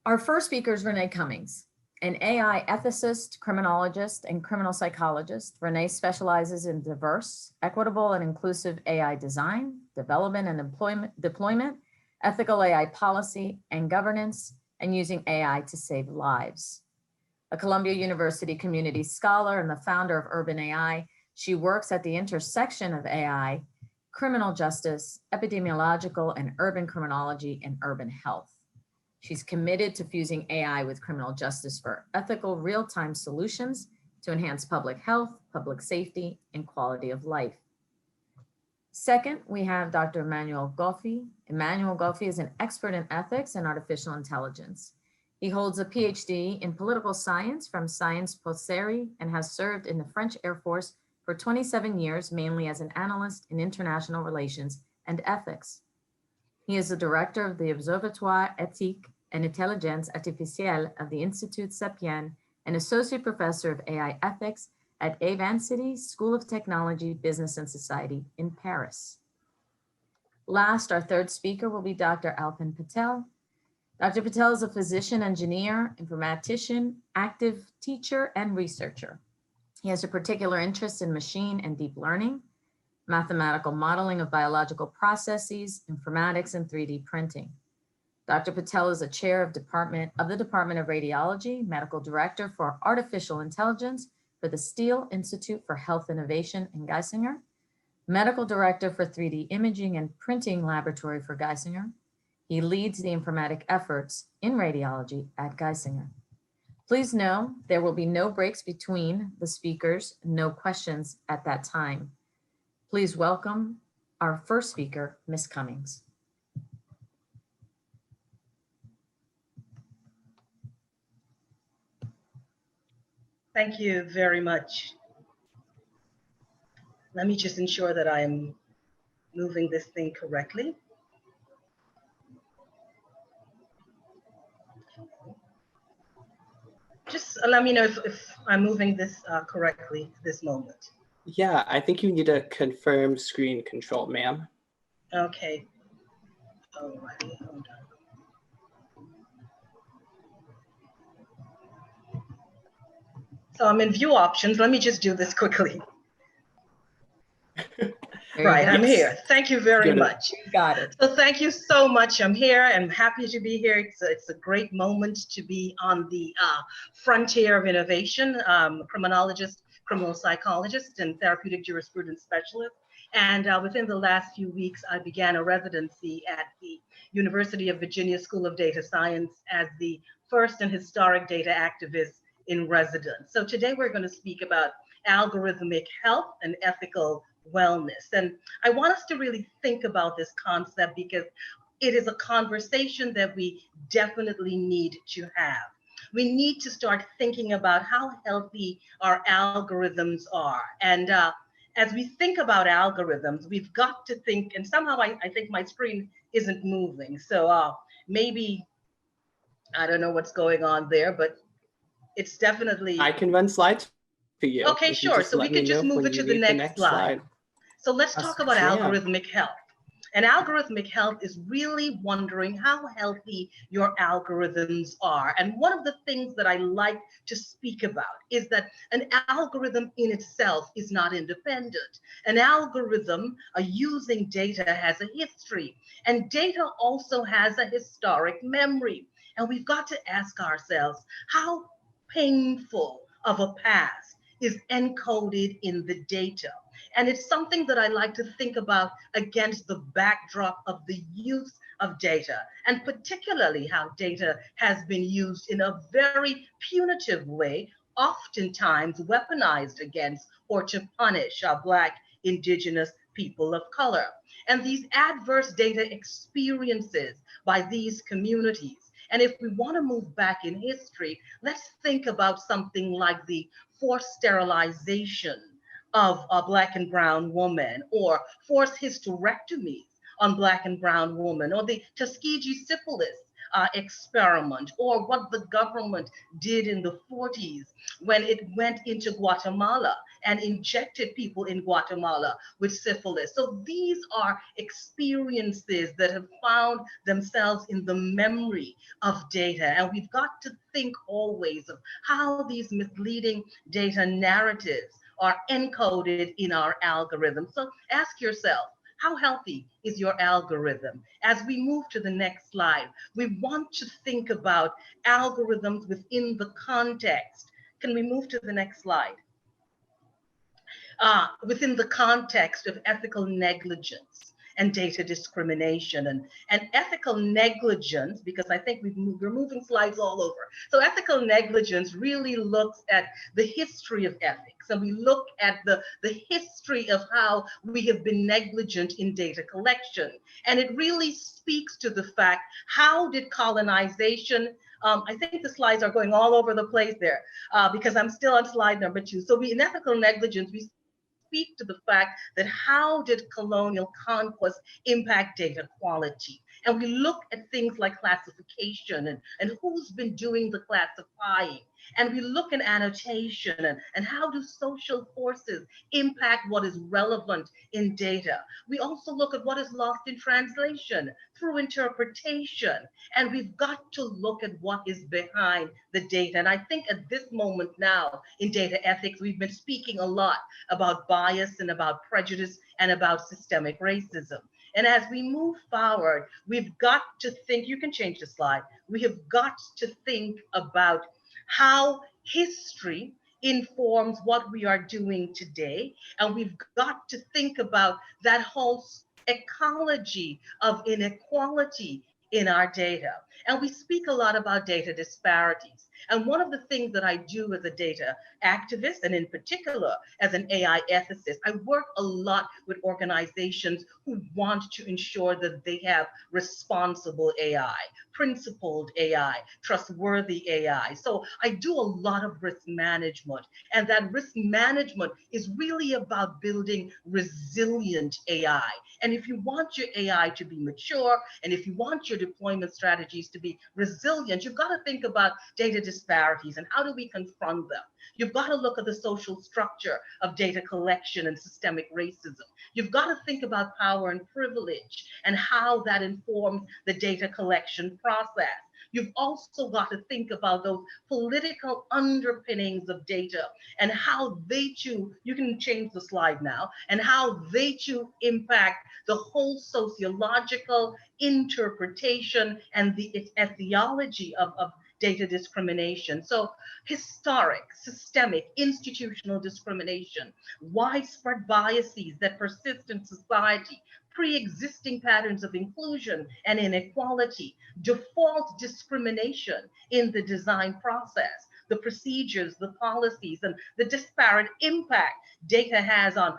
Our first speaker is Renee Cummings, an AI ethicist, criminologist, and criminal psychologist. Renee specializes in diverse, equitable, and inclusive AI design, development, and deployment, ethical AI policy and governance, and using AI to save lives. A Columbia University community scholar and the founder of Urban AI, she works at the intersection of AI, criminal justice, epidemiological and urban criminology, and urban health. She's committed to fusing AI with criminal justice for ethical real-time solutions to enhance public health, public safety, and quality of life. Second, we have Dr. Emmanuel Goffi. Emmanuel Goffi is an expert in ethics and artificial intelligence. He holds a PhD in political science from Sciences Po Serie and has served in the French Air Force for 27 years, mainly as an analyst in international relations and ethics. He is the director of the Observatoire Éthique and Intelligence Artificielle of the Institut Sapiens and associate professor of AI ethics at Avancity School of Technology, Business and Society in Paris. Last, our third speaker will be Dr. Alpin Patel. Dr. Patel is a physician, engineer, informatician, active teacher, and researcher. He has a particular interest in machine and deep learning, mathematical modeling of biological processes, informatics, and 3D printing. Dr. Patel is a chair of the Department of Radiology, medical director for artificial intelligence for the Steele Institute for Health Innovation in Geisinger, medical director for 3D imaging and printing laboratory for Geisinger. He leads the informatic efforts in radiology at Geisinger. Please know there will be no breaks between the speakers, no questions at that time. Please welcome our first speaker, Ms. Cummings. Thank you very much. Let me just ensure that I am moving this thing correctly. Just let me know if I'm moving this correctly at this moment. Yeah, I think you need to confirm screen control, ma'am. Okay. Alrighty, hold on. So I'm in view options. Let me just do this quickly. Right, I'm here. Thank you very much. You got it. So thank you so much. I'm here and happy to be here. It's a great moment to be on the frontier of innovation. Criminologist, criminal psychologist, and therapeutic jurisprudence specialist. And within the last few weeks, I began a residency at the University of Virginia School of Data Science as the first and historic data activist in residence. So today we're going to speak about algorithmic health and ethical wellness. And I want us to really think about this concept because it is a conversation that we definitely need to have. We need to start thinking about how healthy our algorithms are. And as we think about algorithms, we've got to think, and somehow I think my screen isn't moving. So maybe, I don't know what's going on there, but it's definitely. I can run slides for you. Okay, sure. So we can just move it to the next slide. So let's talk about algorithmic health. And algorithmic health is really wondering how healthy your algorithms are. And one of the things that I like to speak about is that an algorithm in itself is not independent. An algorithm using data has a history, and data also has a historic memory. And we've got to ask ourselves, how painful of a past is encoded in the data? And it's something that I like to think about against the backdrop of the use of data, and particularly how data has been used in a very punitive way, oftentimes weaponized against or to punish our Black, Indigenous people of color. And these adverse data experiences by these communities. And if we want to move back in history, let's think about something like the forced sterilization of a Black and brown woman, or forced hysterectomies on Black and brown women, or the Tuskegee syphilis experiment, or what the government did in the 40s when it went into Guatemala and injected people in Guatemala with syphilis. So these are experiences that have found themselves in the memory of data. And we've got to think always of how these misleading data narratives are encoded in our algorithms. So ask yourself, how healthy is your algorithm? As we move to the next slide, we want to think about algorithms within the context. Can we move to the next slide? Within the context of ethical negligence and data discrimination and ethical negligence, because I think we're moving slides all over. So ethical negligence really looks at the history of ethics, and we look at the history of how we have been negligent in data collection. And it really speaks to the fact, how did colonization, I think the slides are going all over the place there because I'm still on slide number 2. So in ethical negligence, we speak to the fact that how did colonial conquest impact data quality? And we look at things like classification and who's been doing the classifying. And we look at annotation and how do social forces impact what is relevant in data. We also look at what is lost in translation through interpretation. And we've got to look at what is behind the data. And I think at this moment now in data ethics, we've been speaking a lot about bias and about prejudice and about systemic racism. And as we move forward, we've got to think, you can change the slide, we have got to think about how history informs what we are doing today. And we've got to think about that whole ecology of inequality in our data. And we speak a lot about data disparities. And one of the things that I do as a data activist, and in particular as an AI ethicist, I work a lot with organizations who want to ensure that they have responsible AI, principled AI, trustworthy AI. So I do a lot of risk management, and that risk management is really about building resilient AI. And if you want your AI to be mature, and if you want your deployment strategies to be resilient, you've got to think about data disparities and how do we confront them. You've got to look at the social structure of data collection and systemic racism. You've got to think about power and privilege and how that informs the data collection process. You've also got to think about those political underpinnings of data and how they too, you can change the slide now, and how they too impact the whole sociological interpretation and the etiology of data discrimination. So historic, systemic, institutional discrimination, widespread biases that persist in society, pre-existing patterns of inclusion and inequality, default discrimination in the design process, the procedures, the policies, and the disparate impact data has on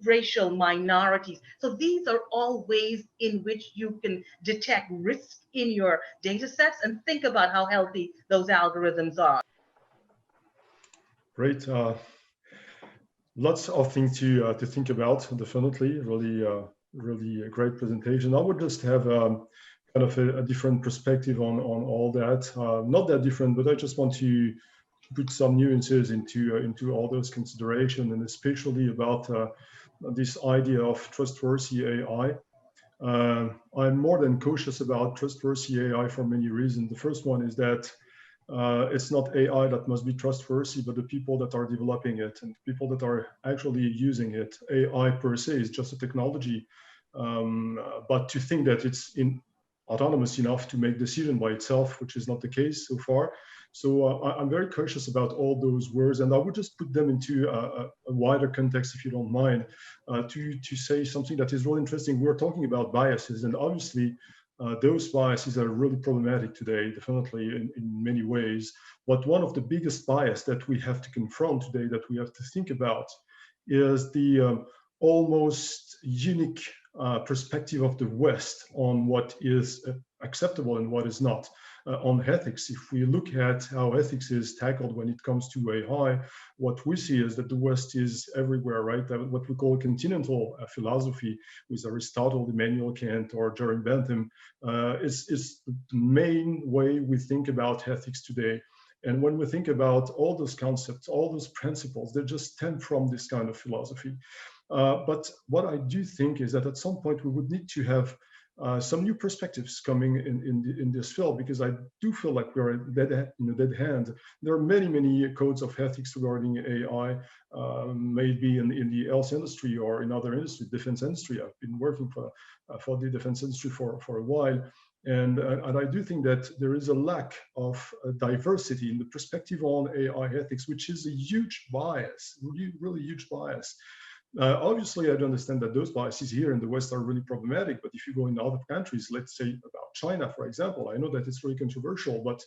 racial minorities. So these are all ways in which you can detect risk in your data sets and think about how healthy those algorithms are. Great. Lots of things to think about, definitely. Really a great presentation. I would just have kind of a different perspective on all that. Not that different, but I just want to put some nuances into all those considerations, and especially about this idea of trustworthy AI. I'm more than cautious about trustworthy AI for many reasons. The first one is that it's not AI that must be trustworthy, but the people that are developing it and people that are actually using it. AI per se is just a technology, but to think that it's autonomous enough to make decision by itself, which is not the case so far. So I'm very cautious about all those words, and I would just put them into a wider context, if you don't mind, to say something that is really interesting. We're talking about biases, and obviously those biases are really problematic today, definitely in many ways. But one of the biggest bias that we have to confront today, that we have to think about, is the almost unique perspective of the West on what is acceptable and what is not. On ethics, if we look at how ethics is tackled when it comes to AI, what we see is that the West is everywhere, right? What we call continental philosophy with Aristotle, Immanuel Kant, or Jeremy Bentham is the main way we think about ethics today. And when we think about all those concepts, all those principles, they just stem from this kind of philosophy. But what I do think is that at some point we would need to have some new perspectives coming in this field, because I do feel like we're in a dead hand. There are many codes of ethics regarding AI, maybe in the health industry or in other industries, defense industry. I've been working for the defense industry for a while. And I do think that there is a lack of diversity in the perspective on AI ethics, which is a huge bias, really huge bias. Obviously, I do understand that those biases here in the West are really problematic, but if you go in other countries, let's say about China, for example, I know that it's very controversial, but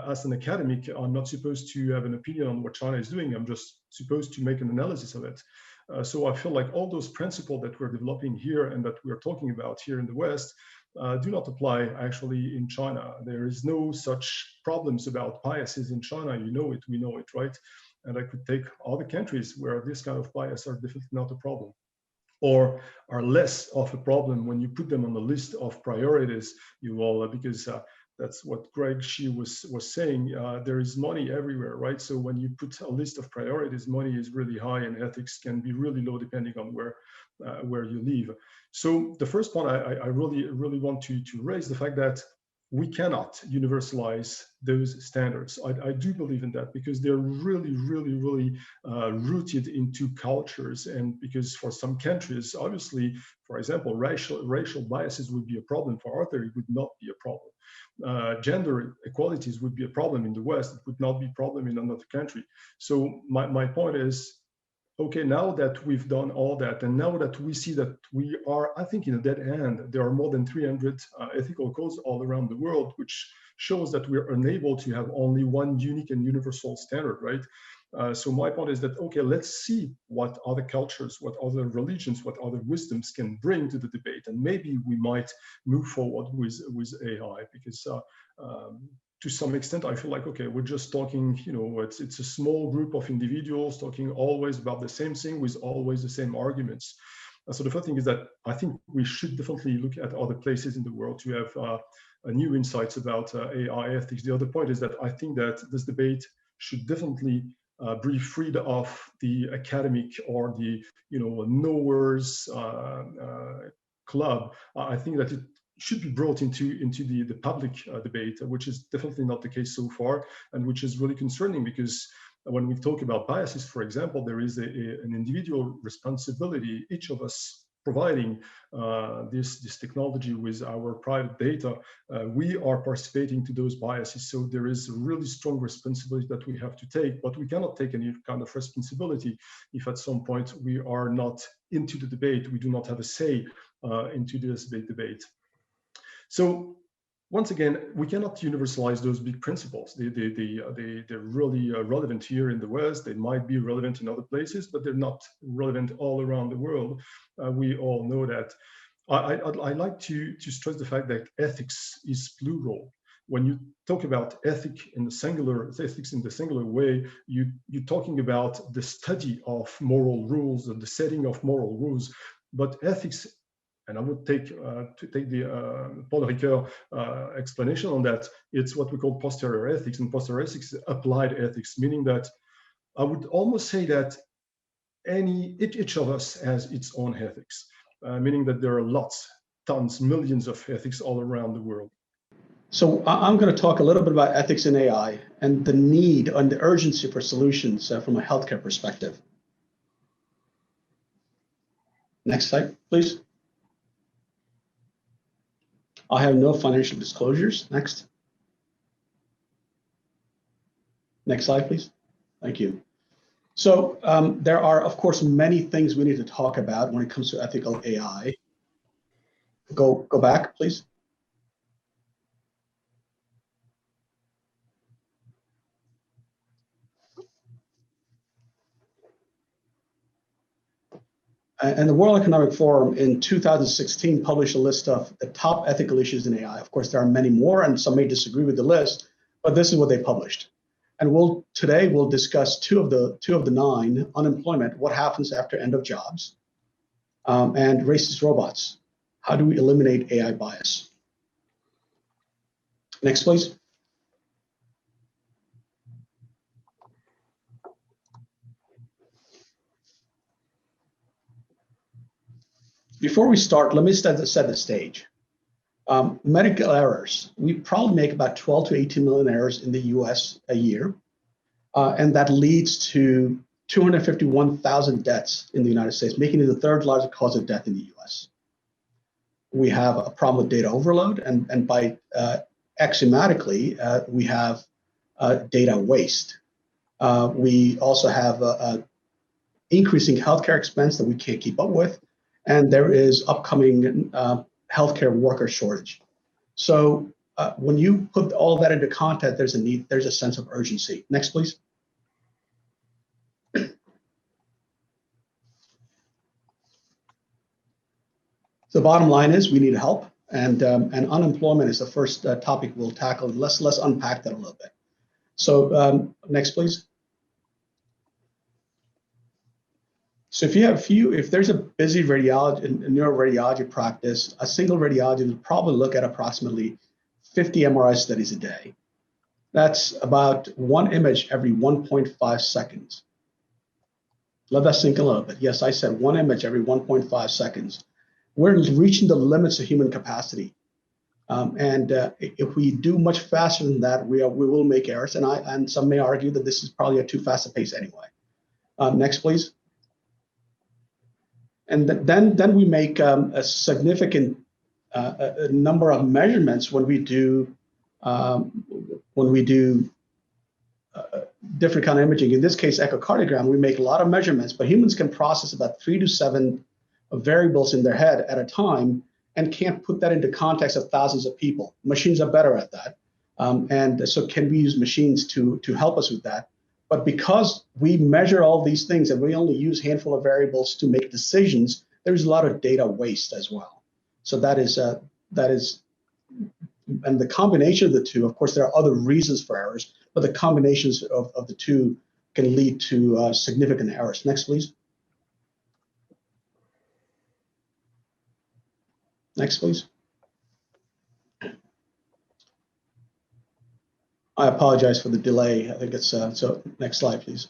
as an academic, I'm not supposed to have an opinion on what China is doing. I'm just supposed to make an analysis of it. So I feel like all those principles that we're developing here and that we're talking about here in the West do not apply actually in China. There is no such problems about biases in China. You know it, we know it, right? And I could take other countries where this kind of bias are definitely not a problem, or are less of a problem when you put them on the list of priorities. You will, because that's what Greg Shih was saying. There is money everywhere, right? So when you put a list of priorities, money is really high, and ethics can be really low depending on where you live. So the first point I really want to raise the fact that we cannot universalize those standards. I do believe in that, because they're really rooted into cultures, and because for some countries, obviously, for example, racial biases would be a problem. For others, it would not be a problem. Gender equalities would be a problem in the West. It would not be a problem in another country. So my point is, okay, now that we've done all that, and now that we see that we are, I think, in a dead end, there are more than 300 ethical codes all around the world, which shows that we're unable to have only one unique and universal standard, right? So my point is that, okay, let's see what other cultures, what other religions, what other wisdoms can bring to the debate, and maybe we might move forward with AI, because to some extent, I feel like, okay, we're just talking, it's a small group of individuals talking always about the same thing with always the same arguments. So the first thing is that I think we should definitely look at other places in the world to have new insights about AI ethics. The other point is that I think that this debate should definitely be freed of the academic or the knowers club. I think that it should be brought into the public debate, which is definitely not the case so far, and which is really concerning, because when we talk about biases, for example, there is an individual responsibility, each of us providing this technology with our private data. We are participating to those biases, so there is a really strong responsibility that we have to take, but we cannot take any kind of responsibility if at some point we are not into the debate, we do not have a say into this debate. So once again, we cannot universalize those big principles. They're really relevant here in the West. They might be relevant in other places, but they're not relevant all around the world. We all know that. I like to stress the fact that ethics is plural. When you talk about ethics in the singular way, you're talking about the study of moral rules and the setting of moral rules. But ethics, and I would take the Paul Ricoeur explanation on that, it's what we call posterior ethics, and posterior ethics is applied ethics, meaning that I would almost say that each of us has its own ethics, meaning that there are lots, tons, millions of ethics all around the world. So I'm going to talk a little bit about ethics in AI and the need and the urgency for solutions from a healthcare perspective. Next slide, please. I have no financial disclosures. Next. Next slide, please. Thank you. So there are, of course, many things we need to talk about when it comes to ethical AI. Go back, please. And the World Economic Forum in 2016 published a list of the top ethical issues in AI. Of course, there are many more, and some may disagree with the list, but this is what they published. And today we'll discuss two of the 9: unemployment, what happens after end of jobs, and racist robots. How do we eliminate AI bias? Next, please. Before we start, let me set the stage. Medical errors. We probably make about 12 to 18 million errors in the US a year. And that leads to 251,000 deaths in the United States, making it the 3rd largest cause of death in the US. We have a problem with data overload, and by axiomatically, we have data waste. We also have increasing healthcare expense that we can't keep up with, and there is upcoming healthcare worker shortage. So when you put all that into context, there's a sense of urgency. Next, please. The bottom line is we need help, and unemployment is the first topic we'll tackle. Let's unpack that a little bit. So next, please. So if there's a busy neuroradiology practice, a single radiologist will probably look at approximately 50 MRI studies a day. That's about 1 image every 1.5 seconds. Let that sink in a little bit. Yes, I said 1 image every 1.5 seconds. We're reaching the limits of human capacity. If we do much faster than that, we will make errors. And some may argue that this is probably a too fast a pace anyway. Next, please. And then we make a significant number of measurements when we do different kind of imaging. In this case, echocardiogram, we make a lot of measurements, but humans can process about 3 to 7 variables in their head at a time and can't put that into context of thousands of people. Machines are better at that. And so can we use machines to help us with that? But because we measure all these things and we only use a handful of variables to make decisions, there's a lot of data waste as well. So that is, and the combination of the two, of course, there are other reasons for errors, but the combinations of the two can lead to significant errors. Next, please. Next, please. I apologize for the delay. I think it's, so next slide, please.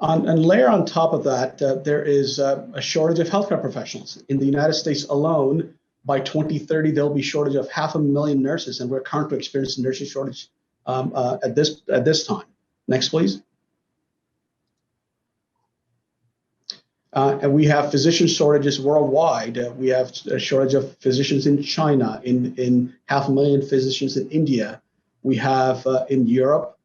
And layer on top of that, there is a shortage of healthcare professionals. In the United States alone, by 2030, there'll be a shortage of 500,000 nurses, and we're currently experiencing nursing shortage at this time. Next, please. And we have physician shortages worldwide. We have a shortage of physicians in China, in 500,000 physicians in India. We have in Europe,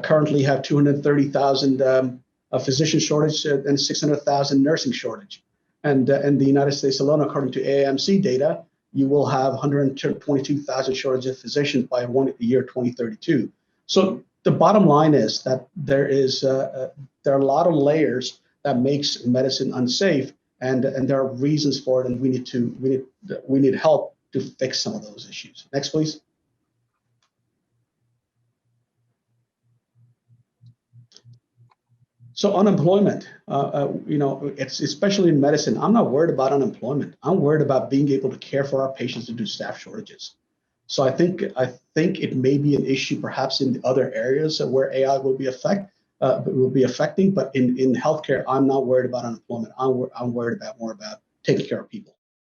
currently have 230,000 physician shortage and 600,000 nursing shortage. And in the United States alone, according to AAMC data, you will have 122,000 shortage of physicians by the year 2032. So the bottom line is that there are a lot of layers that makes medicine unsafe, and there are reasons for it, and we need help to fix some of those issues. Next, please. So unemployment, it's especially in medicine. I'm not worried about unemployment. I'm worried about being able to care for our patients due to staff shortages. So I think it may be an issue perhaps in the other areas where AI will be affecting, but in healthcare, I'm not worried about unemployment. I'm worried more about taking care of people.